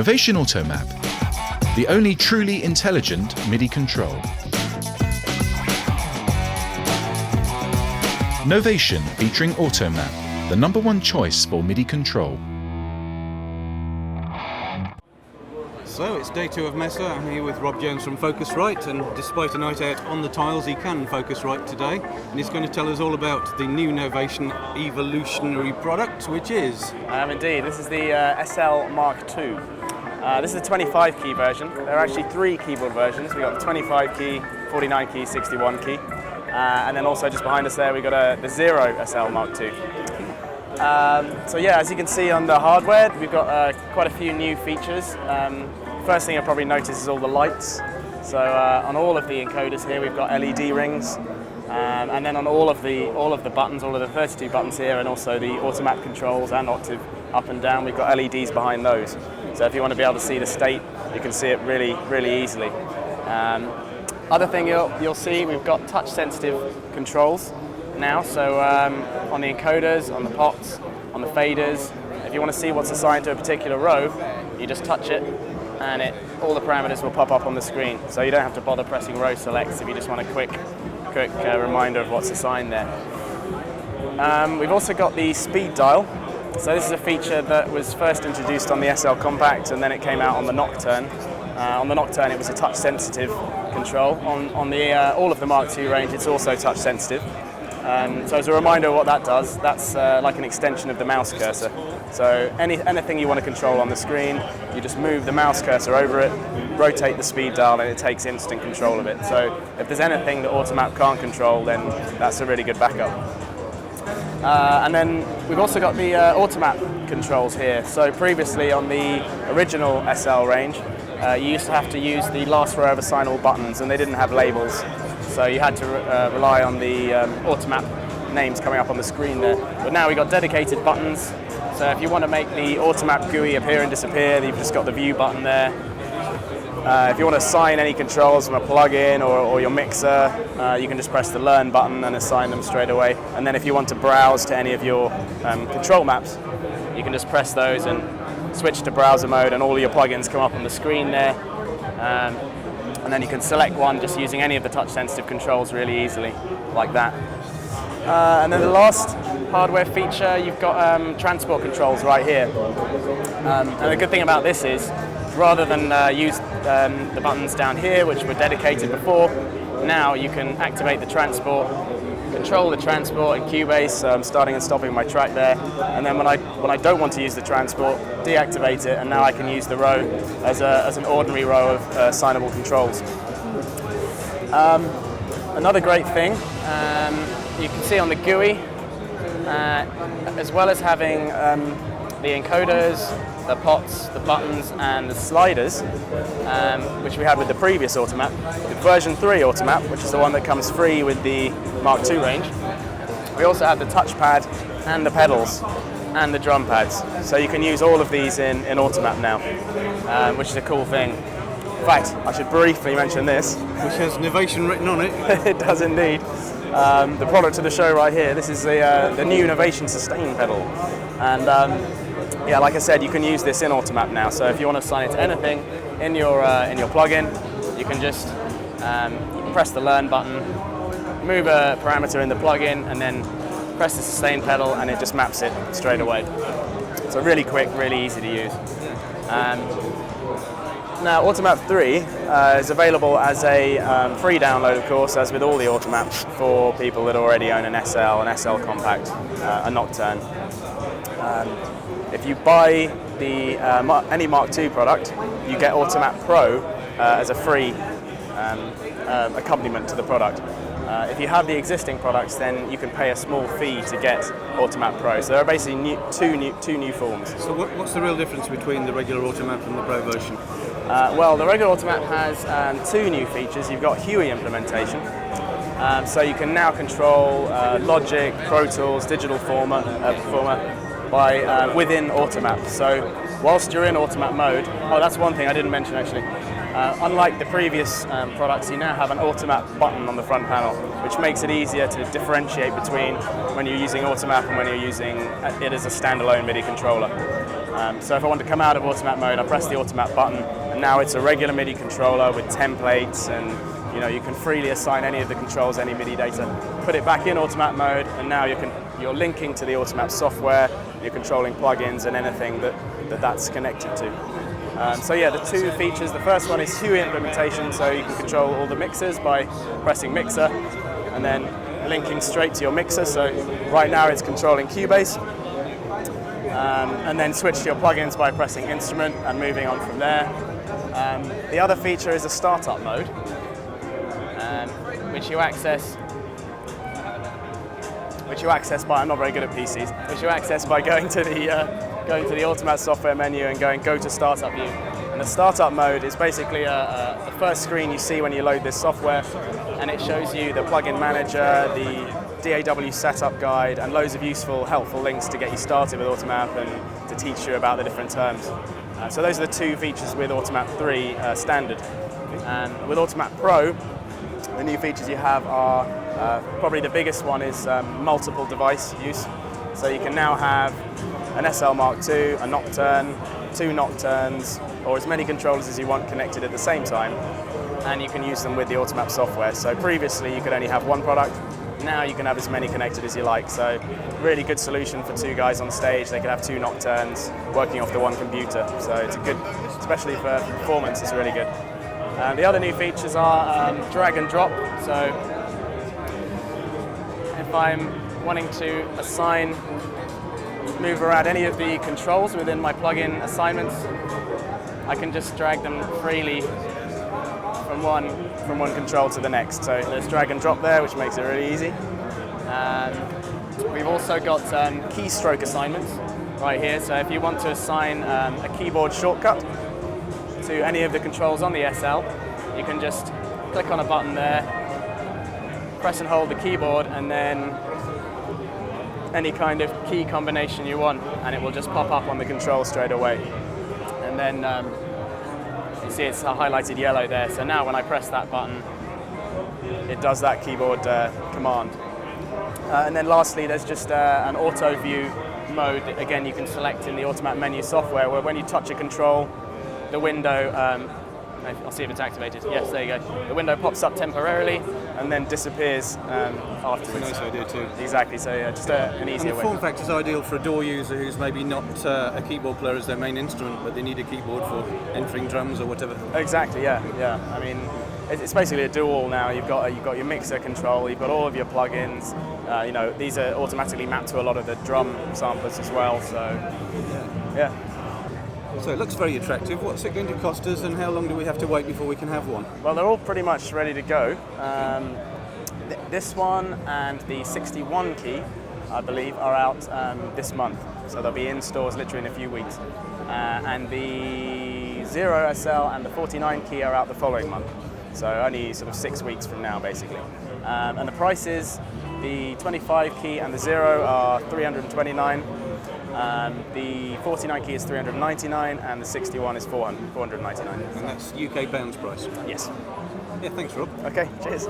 Novation Automap, the only truly intelligent MIDI control. Novation featuring Automap, the #1 choice for MIDI control. So it's day 2 of Messe. I'm here with Rob Jones from Focusrite, and despite a night out on the tiles, he can Focusrite today, and he's going to tell us all about the new Novation evolutionary product, which is... Indeed, this is the SL Mark II. This is a 25 key version. There are actually 3 keyboard versions. We've got the 25 key, 49 key, 61 key, and then also just behind us there we've got the Zero SL Mark II. So yeah, as you can see on the hardware, we've got quite a few new features. First thing you'll probably notice is all the lights. So on all of the encoders here, we've got LED rings, and then on all of the buttons, all of the 32 buttons here, and also the Automap controls and octave up and down, we've got LEDs behind those. So if you want to be able to see the state, you can see it really, really easily. Other thing you'll see, we've got touch-sensitive controls now. So on the encoders, on the pots, on the faders, if you want to see what's assigned to a particular row, you just touch it, and all the parameters will pop up on the screen. So you don't have to bother pressing row selects if you just want a quick reminder of what's assigned there. We've also got the speed dial. So this is a feature that was first introduced on the SL Compact, and then it came out on the Nocturne. On the Nocturne it was a touch-sensitive control. On the all of the Mark II range it's also touch-sensitive. So as a reminder of what that does, that's like an extension of the mouse cursor. So anything you want to control on the screen, you just move the mouse cursor over it, rotate the speed dial, and it takes instant control of it. So if there's anything that Automap can't control, then that's a really good backup. And then we've also got the Automap controls here. So previously on the original SL range, you used to have to use the last row of assignable buttons, and they didn't have labels. So you had to rely on the Automap names coming up on the screen there. But now we've got dedicated buttons. So if you want to make the Automap GUI appear and disappear, you've just got the view button there. If you want to assign any controls from a plugin or your mixer, you can just press the Learn button and assign them straight away. And then if you want to browse to any of your control maps, you can just press those and switch to browser mode, and all of your plugins come up on the screen there. And then you can select one just using any of the touch-sensitive controls really easily, like that. And then the last hardware feature, you've got transport controls right here. And the good thing about this is, rather than use the buttons down here, which were dedicated before, now you can activate the transport, control the transport in Cubase, so I'm starting and stopping my track there, and then when I don't want to use the transport, deactivate it, and now I can use the row as an ordinary row of assignable controls. Another great thing, you can see on the GUI, as well as having the encoders, the pots, the buttons, and the sliders, which we had with the previous Automap, with version 3 Automap, which is the one that comes free with the Mark II range. We also have the touchpad and the pedals and the drum pads. So you can use all of these in Automap now, which is a cool thing. In fact, I should briefly mention this. Which has Novation written on it. It does indeed. The product of the show right here, this is the new Novation Sustain pedal. And yeah, like I said, you can use this in Automap now. So if you want to assign it to anything in your plugin, you can just press the Learn button, move a parameter in the plugin, and then press the Sustain pedal, and it just maps it straight away. So really quick, really easy to use. Now, Automap 3 is available as a free download, of course, as with all the Automaps, for people that already own an SL Compact, a Nocturne. If you buy any Mark II product, you get Automap Pro as a free accompaniment to the product. If you have the existing products, then you can pay a small fee to get Automap Pro. So there are basically two new forms. So what's the real difference between the regular Automap and the Pro version? Well, the regular Automap has 2 new features. You've got HUI implementation. So you can now control Logic, Pro Tools, Digital Performer within Automap. So whilst you're in Automap mode, that's one thing I didn't mention actually. Unlike the previous products, you now have an Automap button on the front panel, which makes it easier to differentiate between when you're using Automap and when you're using it as a standalone MIDI controller. So if I want to come out of automat mode, I press the automat button, and now it's a regular MIDI controller with templates, and you can freely assign any of the controls, any MIDI data, put it back in automat mode, and now you're linking to the automat software, you're controlling plugins and anything that's connected to. So yeah, the two features, the first one is HUI implementation, so you can control all the mixers by pressing mixer and then linking straight to your mixer. So right now it's controlling Cubase, and then switch to your plugins by pressing instrument and moving on from there. The other feature is a startup mode, which you access by, I'm not very good at PCs, which you access by going to the automat software menu and going go to startup view. And the startup mode is basically the first screen you see when you load this software, and it shows you the plugin manager, the DAW setup guide, and loads of useful, helpful links to get you started with Automap and to teach you about the different terms. So those are the two features with Automap 3 standard. And with Automap Pro, the new features you have are, probably the biggest one is multiple device use. So you can now have an SL Mark II, a Nocturne, 2 Nocturnes, or as many controllers as you want connected at the same time, and you can use them with the Automap software. So previously you could only have one product, now you can have as many connected as you like. So really good solution for two guys on stage. They can have 2 Nocturnes working off the one computer. So it's a good, especially for performance, it's really good. The other new features are drag and drop. So if I'm wanting to move around any of the controls within my plugin assignments, I can just drag them freely from one control to the next. So there's drag and drop there, which makes it really easy. We've also got keystroke assignments right here. So if you want to assign a keyboard shortcut to any of the controls on the SL, you can just click on a button there, press and hold the keyboard, and then any kind of key combination you want, and it will just pop up on the control straight away. And then you see it's highlighted yellow there, so now when I press that button, it does that keyboard command. And then lastly, there's just an auto view mode that, again, you can select in the Automat menu software, where when you touch a control, the window, I'll see if it's activated. Yes, there you go. The window pops up temporarily and then disappears afterwards. That's a nice idea too. Exactly, so yeah, just an easier way. And the form factor is ideal for a DAW user who's maybe not a keyboard player as their main instrument, but they need a keyboard for entering drums or whatever. Exactly, yeah. I mean, it's basically a dual now. You've got your mixer control, you've got all of your plugins. These are automatically mapped to a lot of the drum samplers as well. So yeah. So it looks very attractive. What's it going to cost us, and how long do we have to wait before we can have one? Well, they're all pretty much ready to go. This one and the 61 key, I believe, are out this month. So they'll be in stores literally in a few weeks. And the 0 SL and the 49 key are out the following month. So only sort of 6 weeks from now, basically. And the prices, the 25 key and the 0 are $329. The 49 key is $399, and the 61 is $499. And that's UK pounds price? Yes. Yeah, thanks, Rob. Okay, cheers.